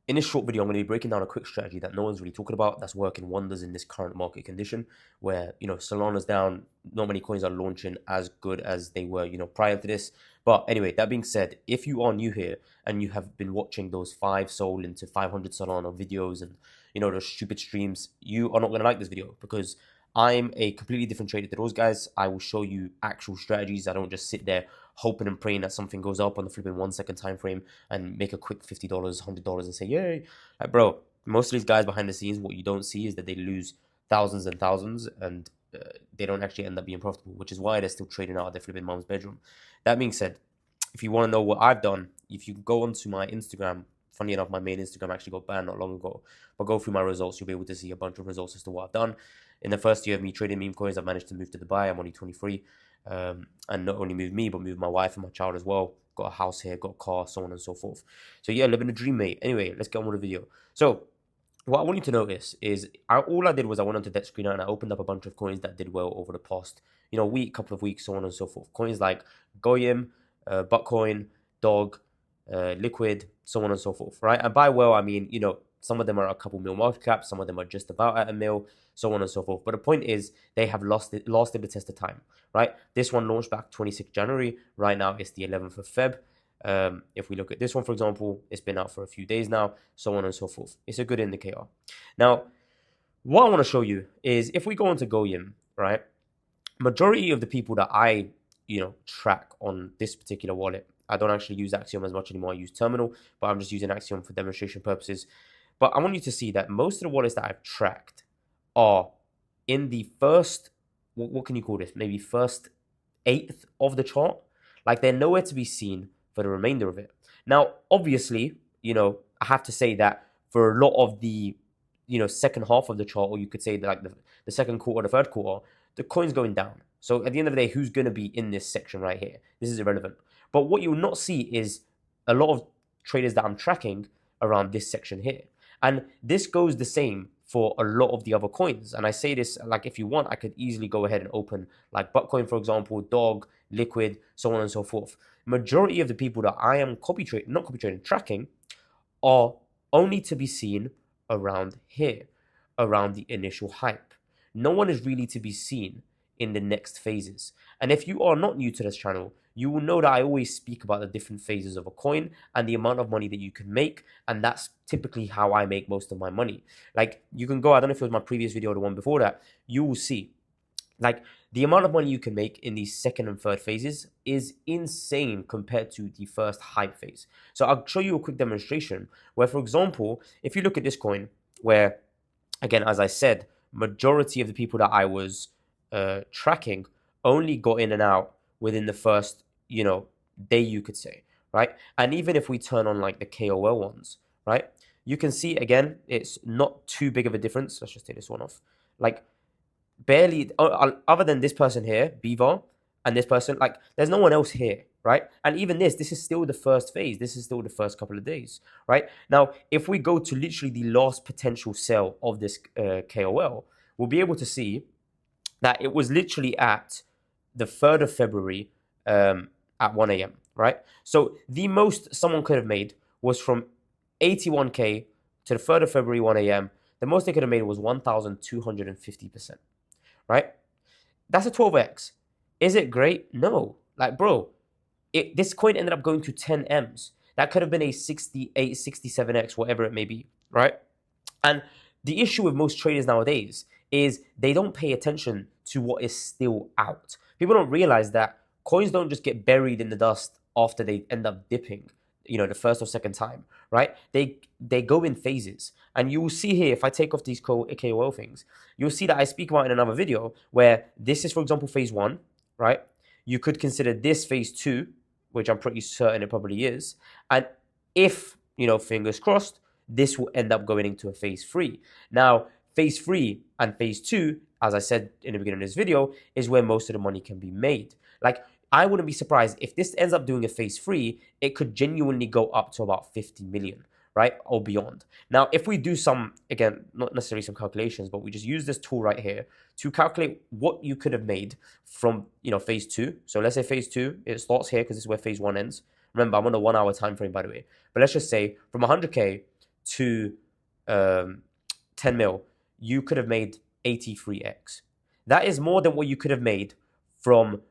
In this short video, I'm going to be breaking down a quick strategy that no one's really talking about that's working wonders in this current market condition where, Solana's down, not many coins are launching as good as they were, prior to this. But anyway, that being said, if you are new here and you have been watching those 5 sold into 500 Solana videos and, those stupid streams, you are not going to like this video because I'm a completely different trader to those guys. I will show you actual strategies. I don't just sit there hoping and praying that something goes up on the flipping 1 second time frame and make a quick $50, $100 and say, yay. Like, bro, most of these guys behind the scenes, what you don't see is that they lose thousands and thousands and they don't actually end up being profitable, which is why they're still trading out of their flipping mom's bedroom. That being said, if you want to know what I've done, if you go onto my Instagram, funny enough, my main Instagram actually got banned not long ago, but go through my results, you'll be able to see a bunch of results as to what I've done. In the first year of me trading meme coins, I've managed to move to Dubai. I'm only 23. And not only moved me, but moved my wife and my child as well. Got a house here, got a car, so on and so forth. So yeah, living a dream, mate. Anyway, let's get on with the video. So what I want you to notice is all I did was I went onto Debt Screener and I opened up a bunch of coins that did well over the past, week, couple of weeks, so on and so forth. Coins like Goyim, Buckcoin, Dog, Liquid, so on and so forth, right? And by well, I mean, some of them are a couple mil market cap, some of them are just about at a mil, so on and so forth. But the point is, they have lasted the test of time, right? This one launched back 26th January. Right now, it's the 11th of Feb. If we look at this one, for example, it's been out for a few days now, so on and so forth. It's a good indicator. Now, what I want to show you is if we go into Goyim, right? Majority of the people that I, track on this particular wallet, I don't actually use Axiom as much anymore. I use Terminal, but I'm just using Axiom for demonstration purposes. But I want you to see that most of the wallets that I've tracked are in the first, what can you call this? Maybe first eighth of the chart. Like they're nowhere to be seen for the remainder of it. Now, obviously, I have to say that for a lot of the, second half of the chart, or you could say that like the second quarter, the third quarter, the coin's going down. So at the end of the day, who's going to be in this section right here? This is irrelevant. But what you will not see is a lot of traders that I'm tracking around this section here. And this goes the same for a lot of the other coins. And I say this, like, if you want, I could easily go ahead and open like Buckcoin, for example, Dog, Liquid, so on and so forth. Majority of the people that I am tracking are only to be seen around here, around the initial hype. No one is really to be seen in the next phases. And if you are not new to this channel, you will know that I always speak about the different phases of a coin and the amount of money that you can make. And that's typically how I make most of my money. Like you can go, I don't know if it was my previous video or the one before that, you will see like the amount of money you can make in these second and third phases is insane compared to the first hype phase. So I'll show you a quick demonstration where, for example, if you look at this coin where, again, as I said, majority of the people that I was tracking only got in and out within the first, day, you could say, right? And even if we turn on like the KOL ones, right, you can see again, it's not too big of a difference. Let's just take this one off. Like barely, other than this person here, Beaver, and this person, like there's no one else here, right? And even this is still the first phase. This is still the first couple of days, right? Now, if we go to literally the last potential sell of this KOL, we'll be able to see that it was literally at the 3rd of February at 1 a.m., right? So the most someone could have made was from 81K to the 3rd of February, 1 a.m. The most they could have made was 1,250%, right? That's a 12x. Is it great? No. Like, bro, this coin ended up going to 10 M's. That could have been a 68, 67x, whatever it may be, right? And the issue with most traders nowadays is they don't pay attention to what is still out. People don't realize that coins don't just get buried in the dust after they end up dipping, the first or second time, right? They go in phases. And you will see here, if I take off these KOL things, you'll see that I speak about in another video where this is, for example, phase 1, right? You could consider this phase 2, which I'm pretty certain it probably is. And if, fingers crossed, this will end up going into a phase 3. Now, phase 3 and phase 2, as I said in the beginning of this video, is where most of the money can be made. Like, I wouldn't be surprised if this ends up doing a phase 3, it could genuinely go up to about 50 million, right? Or beyond. Now, if we do some, again, not necessarily some calculations, but we just use this tool right here to calculate what you could have made from, phase 2. So let's say phase 2, it starts here because this is where phase 1 ends. Remember, I'm on a 1 hour time frame, by the way. But let's just say from 100K to 10 mil, you could have made 83x. That is more than what you could have made from,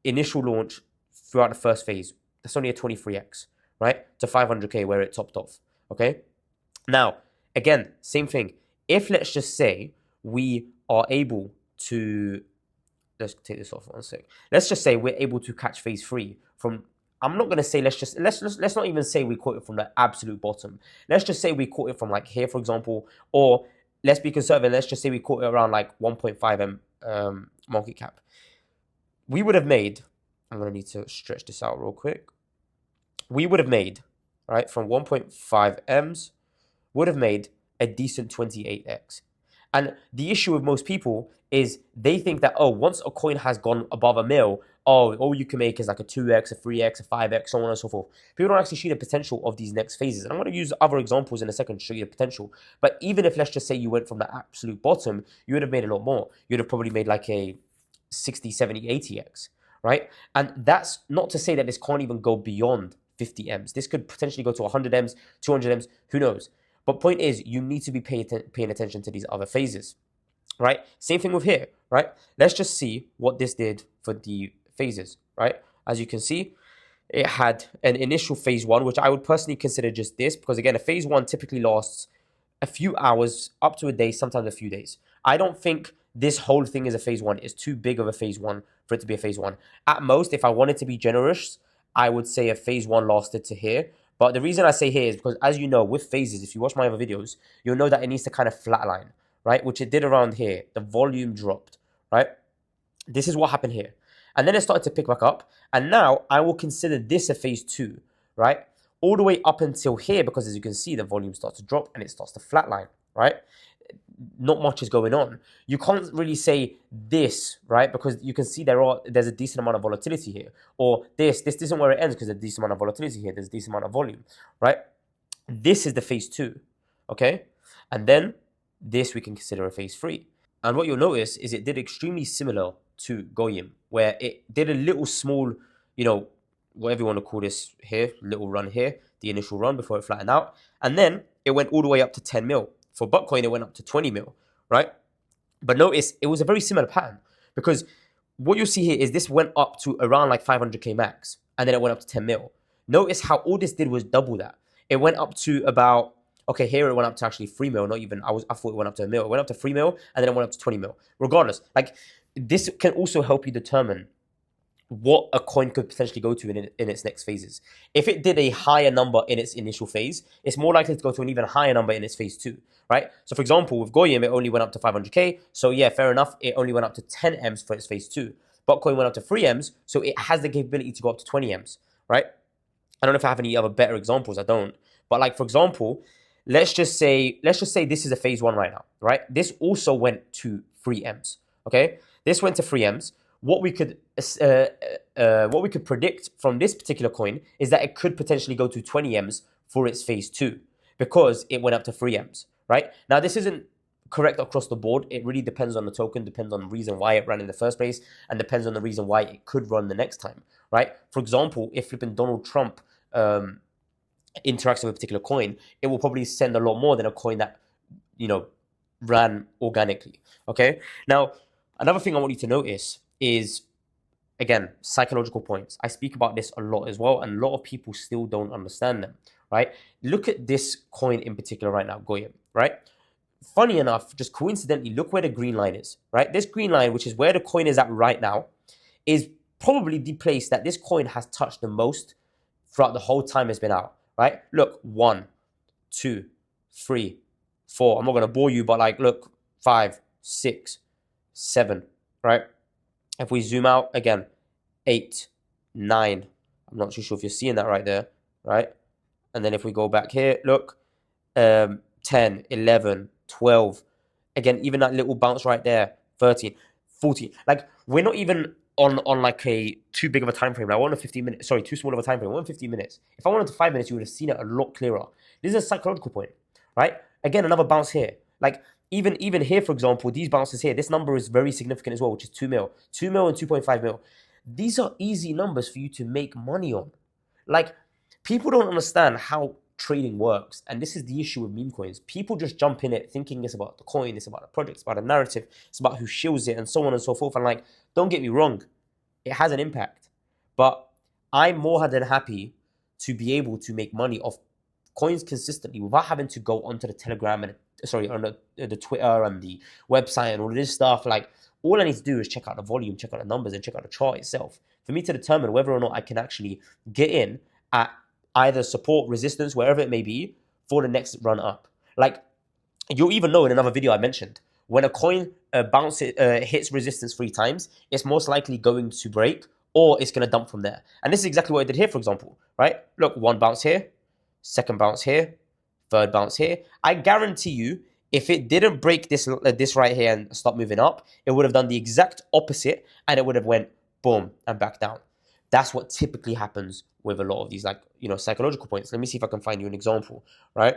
initial launch throughout the first phase. That's only a 23x, right? To 500K where it topped off, okay? Now, again, same thing. If, let's just say, we are able to, let's take this off 1 sec. Let's just say we're able to catch phase 3 from, I'm not going to say, let's not even say we caught it from the absolute bottom. Let's just say we caught it from like here, for example, or let's be conservative. Let's just say we caught it around like 1.5 M market cap. We would have made, I'm going to need to stretch this out real quick. We would have made, right, from 1.5 M's, would have made a decent 28x. And the issue with most people is they think that, oh, once a coin has gone above a mil, all you can make is like a 2x, a 3x, a 5x, so on and so forth. People don't actually see the potential of these next phases. And I'm going to use other examples in a second to show you the potential. But even if, let's just say you went from the absolute bottom, you would have made a lot more. You would have probably made like a 60, 70, 80x, right? And that's not to say that this can't even go beyond 50 M's. This could potentially go to 100 M's, 200 M's, who knows? But point is, you need to be paying attention to these other phases, right? Same thing with here, right? Let's just see what this did for the phases, right? As you can see, it had an initial phase 1, which I would personally consider just this, because again, a phase 1 typically lasts a few hours, up to a day, sometimes a few days. I don't think this whole thing is a phase 1. It's too big of a phase 1 for it to be a phase 1. At most, if I wanted to be generous, I would say a phase 1 lasted to here. But the reason I say here is because, as you know, with phases, if you watch my other videos, you'll know that it needs to kind of flatline, right? Which it did around here. The volume dropped, right? This is what happened here. And then it started to pick back up. And now I will consider this a phase 2, right? All the way up until here, because as you can see, the volume starts to drop and it starts to flatline, right? Not much is going on. You can't really say this, right? Because you can see there's a decent amount of volatility here. Or this isn't where it ends because there's a decent amount of volatility here. There's a decent amount of volume, right? This is the phase 2, okay? And then this we can consider a phase 3. And what you'll notice is it did extremely similar to Goyim, where it did a little small, whatever you want to call this here, little run here, the initial run before it flattened out. And then it went all the way up to 10 mil. For Bitcoin, it went up to 20 mil, right? But notice it was a very similar pattern, because what you'll see here is this went up to around like 500K max, and then it went up to 10 mil. Notice how all this did was double that. It went up to about, okay, here it went up to actually 3 mil, not even, I thought it went up to a mil. It went up to 3 mil, and then it went up to 20 mil. Regardless, like, this can also help you determine what a coin could potentially go to in its next phases. If it did a higher number in its initial phase, it's more likely to go to an even higher number in its phase 2, right? So for example, with Goyim, it only went up to 500K. So yeah, fair enough. It only went up to 10 M's for its phase 2. Bitcoin went up to 3 M's. So it has the capability to go up to 20 M's, right? I don't know if I have any other better examples. I don't. But like, for example, let's just say this is a phase 1 right now, right? This also went to 3 M's, okay? This went to 3 M's. What we could predict from this particular coin is that it could potentially go to 20 M's for its phase 2 because it went up to 3 M's, right? Now, this isn't correct across the board. It really depends on the token, depends on the reason why it ran in the first place, and depends on the reason why it could run the next time, right? For example, if flipping Donald Trump interacts with a particular coin, it will probably send a lot more than a coin that, ran organically, okay? Now, another thing I want you to notice is, again, psychological points. I speak about this a lot as well, and a lot of people still don't understand them, right? Look at this coin in particular right now, Goyim, right? Funny enough, just coincidentally, look where the green line is, right? This green line, which is where the coin is at right now, is probably the place that this coin has touched the most throughout the whole time it's been out, right? Look, 1, 2, 3, 4. I'm not going to bore you, but like, look, 5, 6, 7, right? If we zoom out again, 8, 9, I'm not too sure if you're seeing that right there, right? And then if we go back here, look, 10, 11, 12, again, even that little bounce right there, 13, 14. Like, we're not even on like a too big of a time frame. Like, I want a 15 minutes, sorry, too small of a time frame. I want 15 minutes. If I wanted to 5 minutes, you would have seen it a lot clearer. This is a psychological point, right? Again, another bounce here. Like, even here, for example, these bounces here, this number is very significant as well, which is 2 mil. 2 mil and 2.5 mil. These are easy numbers for you to make money on. Like, people don't understand how trading works. And this is the issue with meme coins. People just jump in it thinking it's about the coin, it's about the project, it's about the narrative, it's about who shills it, and so on and so forth. And like, don't get me wrong, it has an impact. But I'm more than happy to be able to make money off coins consistently without having to go onto the Telegram and on the Twitter and the website and all of this stuff. Like, all I need to do is check out the volume, check out the numbers, and check out the chart itself for me to determine whether or not I can actually get in at either support, resistance, wherever it may be, for the next run up. Like, you'll even know in another video I mentioned, when a coin hits resistance 3 times, it's most likely going to break or it's going to dump from there. And this is exactly what I did here, for example, right? Look, 1 bounce here, 2nd bounce here, 3rd bounce here. I guarantee you, if it didn't break this right here and stop moving up, it would have done the exact opposite, and it would have went boom and back down. That's what typically happens with a lot of these, like, you know, psychological points. Let me see if I can find you an example, right?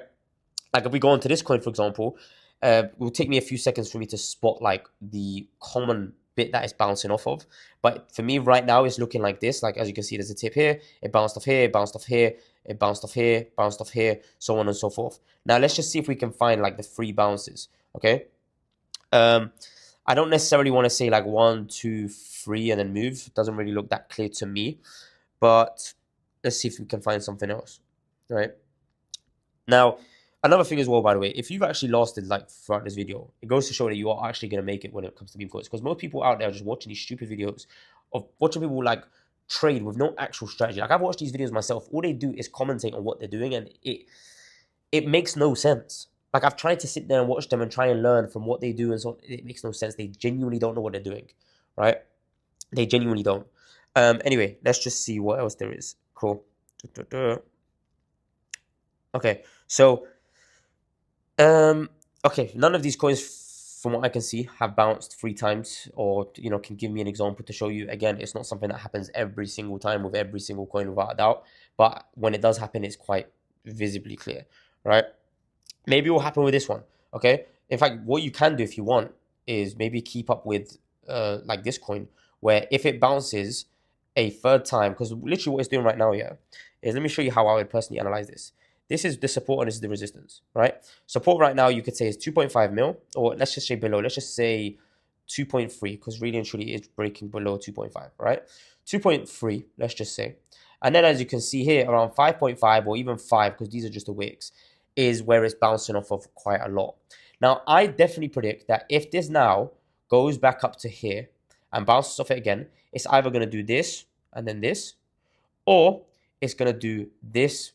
Like, if we go onto this coin, for example, it will take me a few seconds for me to spot like the common bit that it's bouncing off of. But for me right now, it's looking like this. Like, as you can see, there's a tip here. It bounced off here, it bounced off here, it bounced off here, bounced off here, so on and so forth. Now, let's just see if we can find like the 3 bounces, okay? I don't necessarily want to say like 1, 2, 3 and then move. It doesn't really look that clear to me. But let's see if we can find something else, right? Now, another thing as well, by the way, if you've actually lasted like throughout this video, it goes to show that you are actually going to make it when it comes to meme coins. Because most people out there are just watching these stupid videos of watching people like trade with no actual strategy. Like, I've watched these videos myself. All they do is commentate on what they're doing, and it makes no sense. Like, I've tried to sit there and watch them and try and learn from what they do, and so it makes no sense. They genuinely don't know what they're doing, right? They genuinely don't. Anyway, let's just see what else there is. Cool. Okay, so okay, none of these coins, from what I can see, have bounced 3 times, or, you know, can give me an example to show you. Again, it's not something that happens every single time with every single coin, without a doubt. But when it does happen, it's quite visibly clear, right? Maybe it will happen with this one, okay? In fact, what you can do if you want is maybe keep up with like this coin, where if it bounces a 3rd time, because literally what it's doing right now, yeah, is, let me show you how I would personally analyze this. This is the support and this is the resistance, right? Support right now, you could say is 2.5 mil, or let's just say below. Let's just say 2.3, because really and truly it's breaking below 2.5, right? 2.3, let's just say. And then as you can see here, around 5.5 or even 5, because these are just the wicks, is where it's bouncing off of quite a lot. Now, I definitely predict that if this now goes back up to here and bounces off it again, it's either going to do this and then this, or it's going to do this,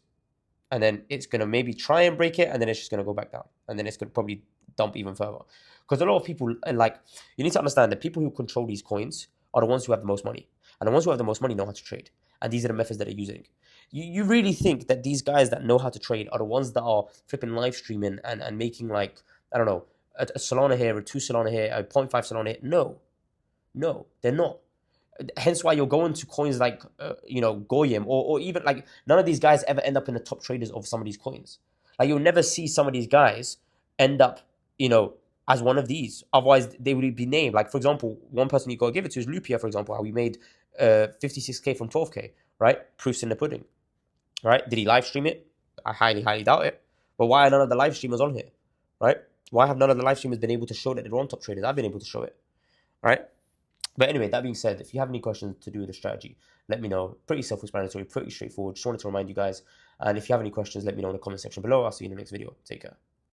and then it's going to maybe try and break it, and then it's just going to go back down, and then it's going to probably dump even further. Because a lot of people, like, you need to understand that people who control these coins are the ones who have the most money, and the ones who have the most money know how to trade, and these are the methods that they're using. You really think that these guys that know how to trade are the ones that are flipping live streaming and making, like, I don't know, a Solana here, a 2 Solana here, a 0.5 Solana here? No, they're not. Hence why you're going to coins like, you know, Goyim, or even, like, none of these guys ever end up in the top traders of some of these coins. Like, you'll never see some of these guys end up, you know, as one of these. Otherwise, they would be named. Like, for example, one person you got to give it to is Lupia, for example, how he made 56K from 12K, right? Proofs in the pudding, right? Did he live stream it? I highly, highly doubt it. But why are none of the live streamers on here, right? Why have none of the live streamers been able to show that they're on top traders? I've been able to show it, right? But anyway, that being said, if you have any questions to do with the strategy, let me know. Pretty self-explanatory, pretty straightforward. Just wanted to remind you guys. And if you have any questions, let me know in the comment section below. I'll see you in the next video. Take care.